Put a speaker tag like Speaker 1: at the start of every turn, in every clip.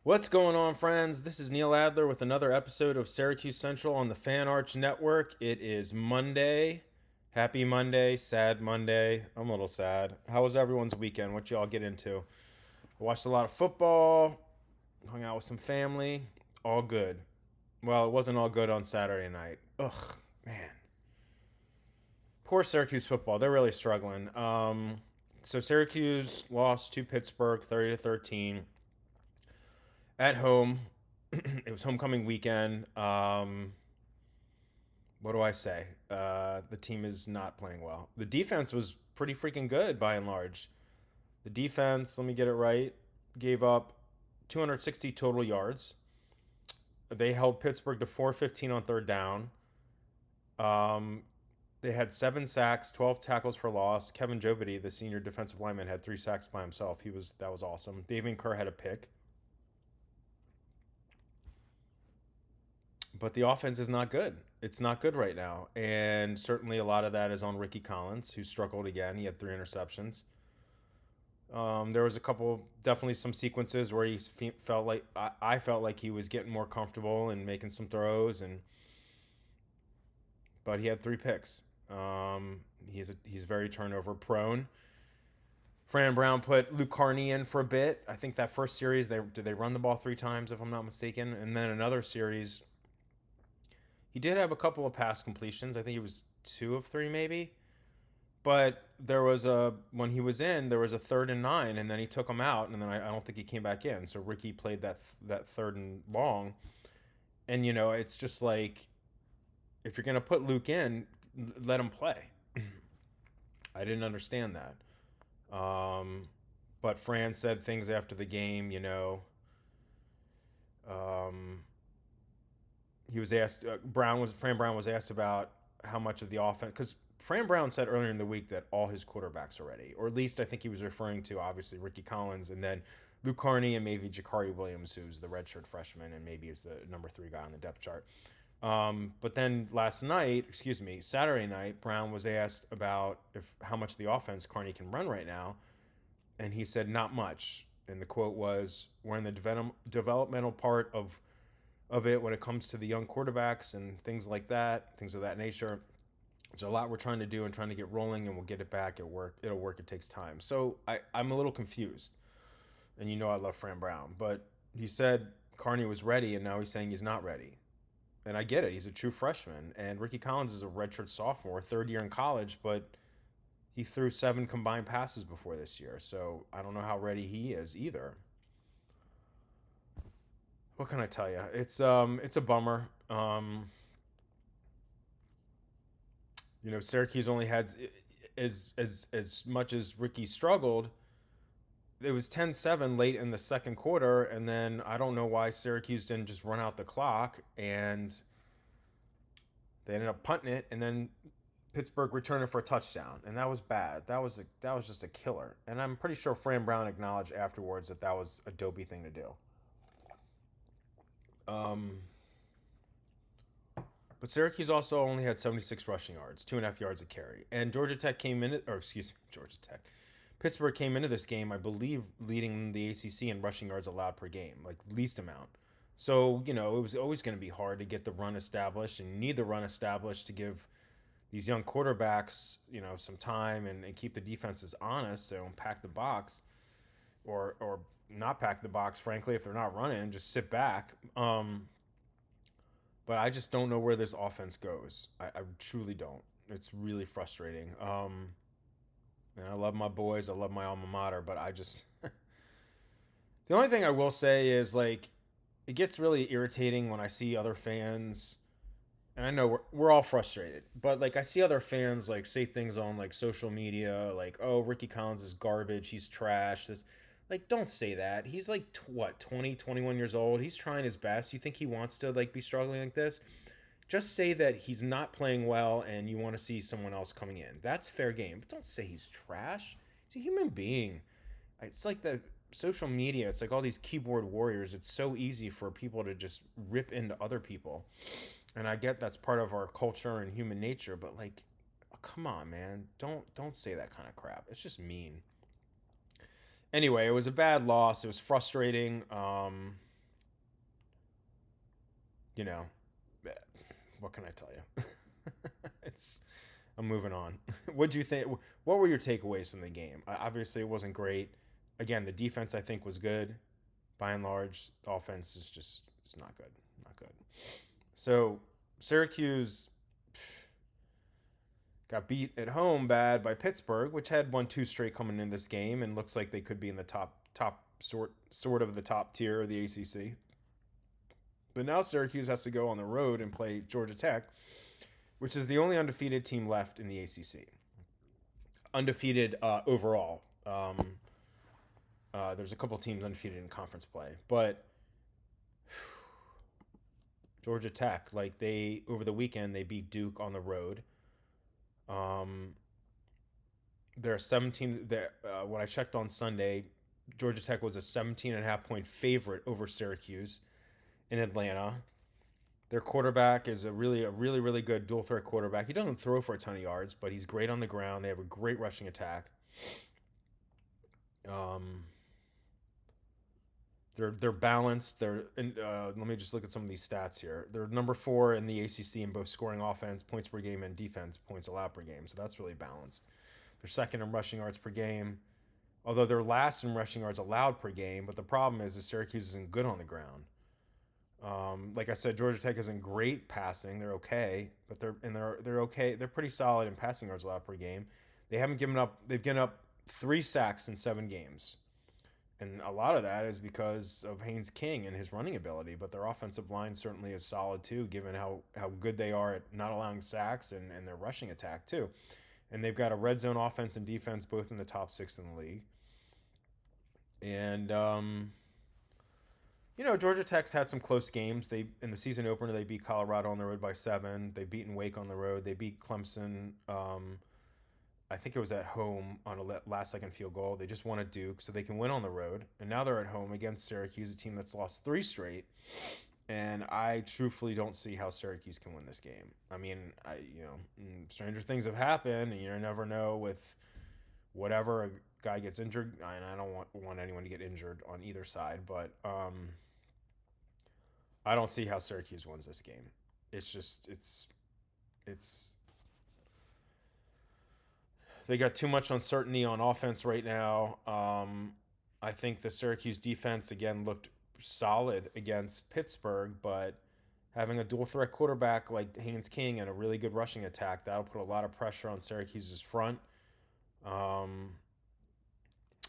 Speaker 1: What's going on, friends? This is Neil Adler with another episode of Syracuse Central on the Fan Arch Network. It is Monday. Happy Monday, sad Monday. I'm a little sad. How was everyone's weekend? What y'all get into? I watched a lot of football, hung out with some family. All good. Well, it wasn't all good on Saturday night. Ugh, man. Poor Syracuse football. They're really struggling. So Syracuse lost to Pittsburgh 30-13 at home. It was homecoming weekend. What do I say? The team is not playing well. The defense was pretty freaking good by and large. The defense, let me get it right, gave up 260 total yards. They held Pittsburgh to 415 on third down. Um, they had 7 sacks, 12 tackles for loss. Kevin Jobity, the senior defensive lineman, had 3 sacks by himself. That was awesome. Davian Kerr had a pick. But the offense is not good. It's not good right now. And certainly a lot of that is on Ricky Collins, who struggled again. He had 3 interceptions. There was a couple, definitely some sequences where he felt like I felt like he was getting more comfortable and making some throws, but he had 3 picks. He's very turnover prone. Fran Brown put Luke Carney in for a bit. I think that first series they run the ball 3 times if I'm not mistaken, and then another series he did have a couple of pass completions. I think he was 2 of 3 maybe. But there was when he was in, there was a 3rd and 9, and then he took him out, and then I don't think he came back in. So Ricky played that third and long, and it's just like if you're gonna put Luke in, let him play. I didn't understand that. But Fran said things after the game. Um, he was asked. Fran Brown was asked about how much of the offense, because Fran Brown said earlier in the week that all his quarterbacks are ready, or at least I think he was referring to obviously Ricky Collins and then Luke Carney and maybe Jakari Williams, who's the redshirt freshman and maybe is the number 3 guy on the depth chart. But then Saturday night, Brown was asked about how much of the offense Carney can run right now, and he said not much. And the quote was, "We're in the developmental part of it when it comes to the young quarterbacks and things like that, things of that nature. There's a lot we're trying to do and trying to get rolling, and we'll get it back. It'll work. It takes time." So I'm a little confused. And I love Fran Brown, but he said Carney was ready, and now he's saying he's not ready. And I get it. He's a true freshman, and Ricky Collins is a redshirt sophomore, third year in college, but he threw 7 combined passes before this year. So I don't know how ready he is either. What can I tell you? It's a bummer. Syracuse only had as much as Ricky struggled. It was 10-7 late in the second quarter, and then I don't know why Syracuse didn't just run out the clock, and they ended up punting it, and then Pittsburgh returned it for a touchdown, and that was bad. That was just a killer, and I'm pretty sure Fran Brown acknowledged afterwards that was a dopey thing to do. Um, but Syracuse also only had 76 rushing yards, 2.5 yards a carry, and Georgia Tech. Pittsburgh came into this game, I believe, leading the ACC in rushing yards allowed per game, like least amount. So, it was always going to be hard to get the run established, and you need the run established to give these young quarterbacks, some time and keep the defenses honest. So don't pack the box or not pack the box, frankly, if they're not running, just sit back. But I just don't know where this offense goes. I truly don't. It's really frustrating. And I love my boys. I love my alma mater, but I just the only thing I will say is like it gets really irritating when I see other fans, and I know we're all frustrated, but like I see other fans like say things on like social media like, "Oh, Ricky Collins is garbage. He's trash." This like don't say that. He's like 20, 21 years old. He's trying his best. You think he wants to like be struggling like this? Just say that he's not playing well and you want to see someone else coming in. That's fair game. But don't say he's trash. He's a human being. It's like the social media. It's like all these keyboard warriors. It's so easy for people to just rip into other people. And I get that's part of our culture and human nature, but like, come on, man. Don't say that kind of crap. It's just mean. Anyway, it was a bad loss. It was frustrating. you know, what can I tell you? it's I'm moving on. What do you think? What were your takeaways from the game? Obviously, it wasn't great. Again, the defense I think was good. By and large, the offense is just it's not good, not good. So Syracuse got beat at home bad by Pittsburgh, which had won two straight coming in this game, and looks like they could be in the top sort of the top tier of the ACC. But now Syracuse has to go on the road and play Georgia Tech, which is the only undefeated team left in the ACC. Undefeated overall. There's a couple teams undefeated in conference play, but Georgia Tech, like they over the weekend, they beat Duke on the road. Um, they're 17. When I checked on Sunday, Georgia Tech was a 17.5 point favorite over Syracuse in Atlanta. Their quarterback is a really good dual threat quarterback. He doesn't throw for a ton of yards, but he's great on the ground. They have a great rushing attack. They're balanced. Let me just look at some of these stats here. They're number 4 in the ACC in both scoring offense, points per game, and defense, points allowed per game. So that's really balanced. They're second in rushing yards per game, although they're last in rushing yards allowed per game. But the problem is Syracuse isn't good on the ground. Like I said, Georgia Tech isn't great passing. They're okay, but they're okay. They're pretty solid in passing yards allowed per game. They haven't given up. They've given up 3 sacks in 7 games. And a lot of that is because of Haynes King and his running ability, but their offensive line certainly is solid too, given how good they are at not allowing sacks and their rushing attack too. And they've got a red zone offense and defense both in the top 6 in the league. And Georgia Tech's had some close games. They in the season opener they beat Colorado on the road by 7. They beat Wake on the road. They beat Clemson. I think it was at home on a last-second field goal. They just won at Duke, so they can win on the road. And now they're at home against Syracuse, a team that's lost 3 straight. And I truthfully don't see how Syracuse can win this game. I mean, stranger things have happened, and you never know with whatever a guy gets injured. And I don't want anyone to get injured on either side, but I don't see how Syracuse wins this game. It's they got too much uncertainty on offense right now. I think the Syracuse defense, again, looked solid against Pittsburgh, but having a dual threat quarterback like Haynes King and a really good rushing attack, that'll put a lot of pressure on Syracuse's front.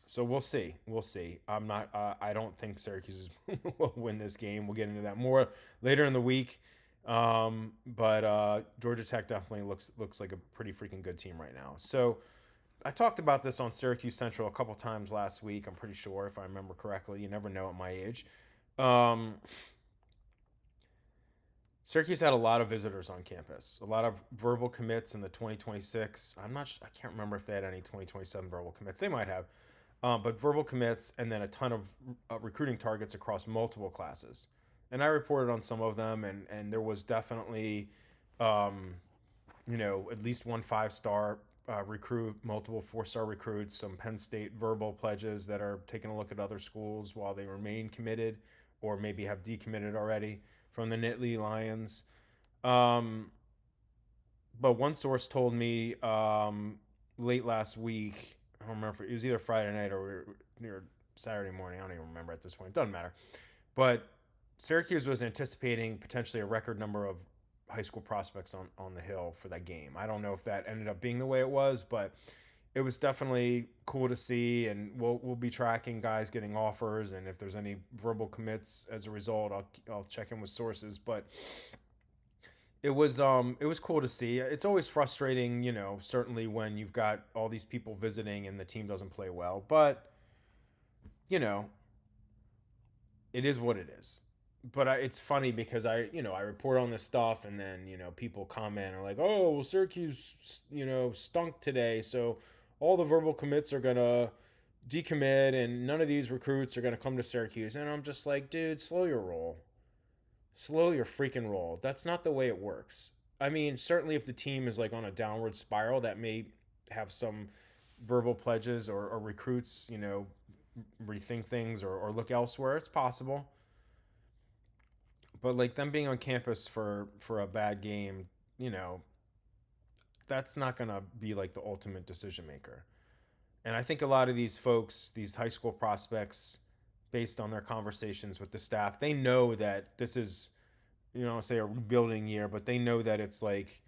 Speaker 1: So we'll see. We'll see. I don't think Syracuse will win this game. We'll get into that more later in the week. But Georgia Tech definitely looks like a pretty freaking good team right now. So I talked about this on Syracuse Central a couple times last week. I'm pretty sure, if I remember correctly. You never know at my age. Syracuse had a lot of visitors on campus, a lot of verbal commits in the 2026. I can't remember if they had any 2027 verbal commits. They might have, but verbal commits and then a ton of recruiting targets across multiple classes. And I reported on some of them, and there was definitely, at least one 5-star recruit, multiple 4-star recruits, some Penn State verbal pledges that are taking a look at other schools while they remain committed or maybe have decommitted already from the Nittany Lions. But one source told me late last week, I don't remember if it was either Friday night or Saturday morning, I don't even remember at this point, doesn't matter. But Syracuse was anticipating potentially a record number of high school prospects on the Hill for that game. I don't know if that ended up being the way it was, but it was definitely cool to see, and we'll be tracking guys getting offers, and if there's any verbal commits as a result, I'll check in with sources. But it was cool to see. It's always frustrating, certainly when you've got all these people visiting and the team doesn't play well, but it is what it is. But it's funny because I report on this stuff, and then people comment are like, oh, well, Syracuse stunk today, so all the verbal commits are gonna decommit, and none of these recruits are gonna come to Syracuse. And I'm just like, dude, slow your freaking roll. That's not the way it works. I mean, certainly if the team is like on a downward spiral, that may have some verbal pledges or recruits rethink things or look elsewhere. It's possible. But like them being on campus for a bad game, you know, that's not gonna be like the ultimate decision maker. And I think a lot of these folks, these high school prospects, based on their conversations with the staff, they know that this is, say a rebuilding year, but they know that it's like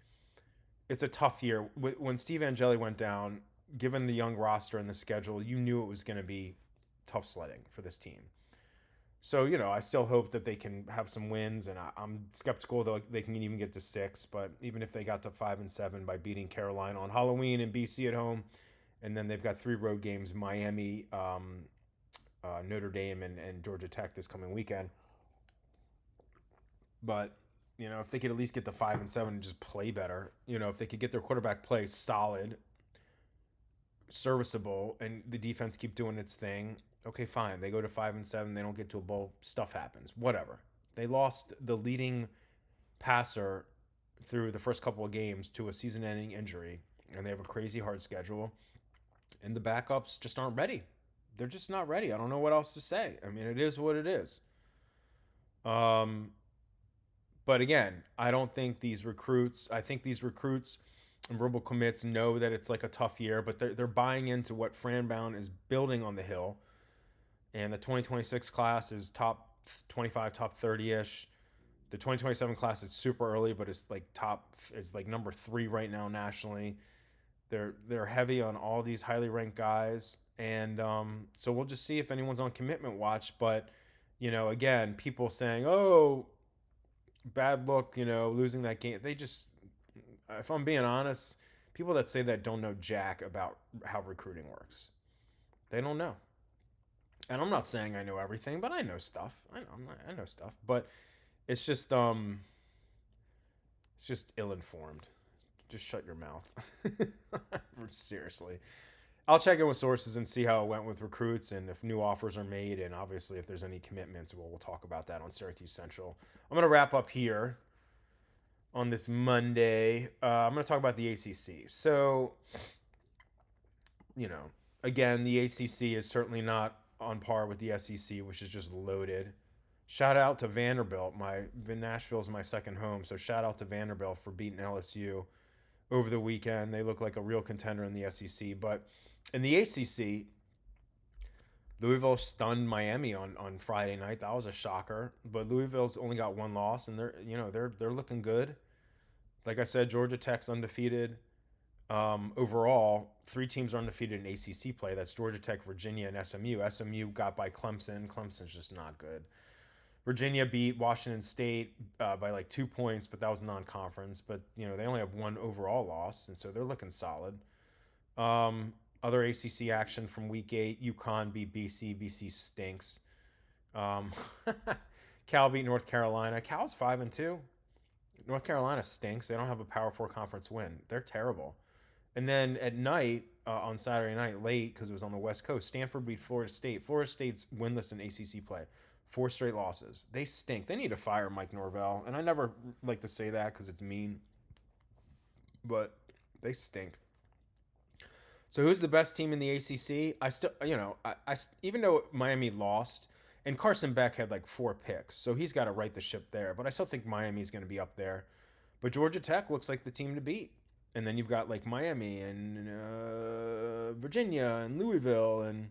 Speaker 1: it's a tough year. When Steve Angeli went down, given the young roster and the schedule, you knew it was going to be tough sledding for this team. So, I still hope that they can have some wins, and I'm skeptical that they can even get to 6. But even if they got to 5-7 by beating Carolina on Halloween and BC at home, and then they've got 3 road games: Miami, Notre Dame, and Georgia Tech this coming weekend. But if they could at least get to 5-7 and just play better, if they could get their quarterback play solid, serviceable, and the defense keep doing its thing, okay, fine. They go to 5-7, they don't get to a bowl, stuff happens. Whatever. They lost the leading passer through the first couple of games to a season-ending injury, and they have a crazy hard schedule, and the backups just aren't ready. They're just not ready. I don't know what else to say. I mean, it is what it is. But again, I don't think these recruits. I think these recruits and verbal commits know that it's like a tough year, but they're buying into what Fran Brown is building on the hill. And the 2026 class is top 25, top 30-ish. The 2027 class is super early, but it's like number 3 right now nationally. They're heavy on all these highly ranked guys, and so we'll just see if anyone's on commitment watch. But again, people saying, "Oh, bad look," losing that game. They just, if I'm being honest, people that say that don't know jack about how recruiting works. They don't know. And I'm not saying I know everything, but I know stuff. I know stuff, but it's just ill-informed. Just shut your mouth. Seriously. I'll check in with sources and see how it went with recruits and if new offers are made, and obviously if there's any commitments, we'll talk about that on Syracuse Central. I'm going to wrap up here on this Monday. I'm going to talk about the ACC. So, again, the ACC is certainly not on par with the SEC, which is just loaded. Shout out to Vanderbilt. Nashville's my second home, so shout out to Vanderbilt for beating LSU over the weekend. They look like a real contender in the SEC. But in the ACC, Louisville stunned Miami on Friday night. That was a shocker. But Louisville's only got 1 loss, and they're looking good. Like I said, Georgia Tech's undefeated. Overall, 3 teams are undefeated in ACC play. That's Georgia Tech, Virginia, and SMU. SMU got by Clemson. Clemson's just not good. Virginia beat Washington State by like 2 points, but that was non-conference. But, they only have 1 overall loss, and so they're looking solid. Other ACC action from Week 8, UConn beat BC. BC stinks. Cal beat North Carolina. Cal's 5-2. North Carolina stinks. They don't have a Power 4 conference win. They're terrible. And then at night, on Saturday night, late, because it was on the West Coast, Stanford beat Florida State. Florida State's winless in ACC play. 4 straight losses. They stink. They need to fire Mike Norvell. And I never like to say that because it's mean. But they stink. So who's the best team in the ACC? I still, I even though Miami lost, and Carson Beck had like 4 picks, so he's got to right the ship there. But I still think Miami's going to be up there. But Georgia Tech looks like the team to beat. And then you've got like Miami and Virginia and Louisville, and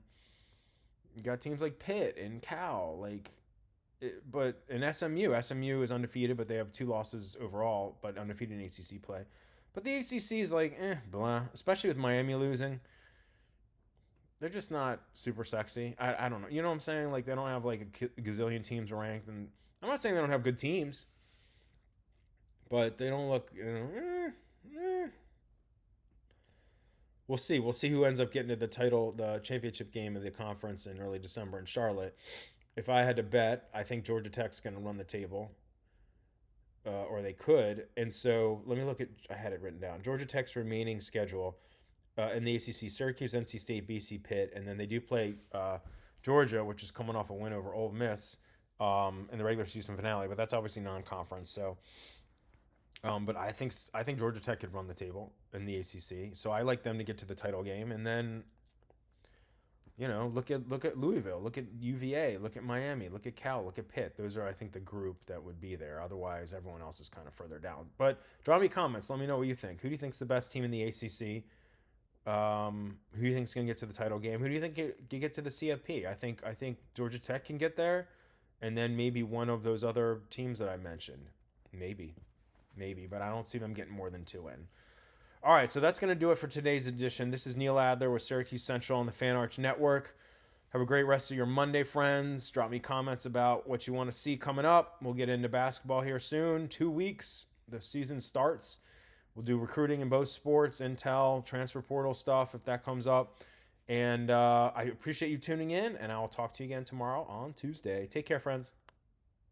Speaker 1: you got teams like Pitt and Cal. But in SMU is undefeated, but they have 2 losses overall, but undefeated in ACC play. But the ACC is like, blah. Especially with Miami losing. They're just not super sexy. I don't know. You know what I'm saying? Like, they don't have like a gazillion teams ranked. And I'm not saying they don't have good teams. But they don't look, We'll see. We'll see who ends up getting to the championship game of the conference in early December in Charlotte. If I had to bet, I think Georgia Tech's going to run the table. Or they could. And so let me look at, I had it written down. Georgia Tech's remaining schedule in the ACC: Syracuse, NC State, BC, Pitt. And then they do play Georgia, which is coming off a win over Ole Miss in the regular season finale. But that's obviously non-conference. So, but I think Georgia Tech could run the table in the ACC. So I like them to get to the title game. And then, Look at Louisville, look at UVA, look at Miami, look at Cal, look at Pitt. Those are, I think, the group that would be there. Otherwise, everyone else is kind of further down. But drop me comments. Let me know what you think. Who do you think's the best team in the ACC? Who do you think's going to get to the title game? Who do you think can get to the CFP? I think Georgia Tech can get there, and then maybe one of those other teams that I mentioned. Maybe, but I don't see them getting more than 2 in. All right, so that's going to do it for today's edition. This is Neil Adler with Syracuse Central on the Fan Arch Network. Have a great rest of your Monday, friends. Drop me comments about what you want to see coming up. We'll get into basketball here soon. 2 weeks, the season starts. We'll do recruiting in both sports, intel, transfer portal stuff if that comes up. And I appreciate you tuning in, and I'll talk to you again tomorrow on Tuesday. Take care, friends.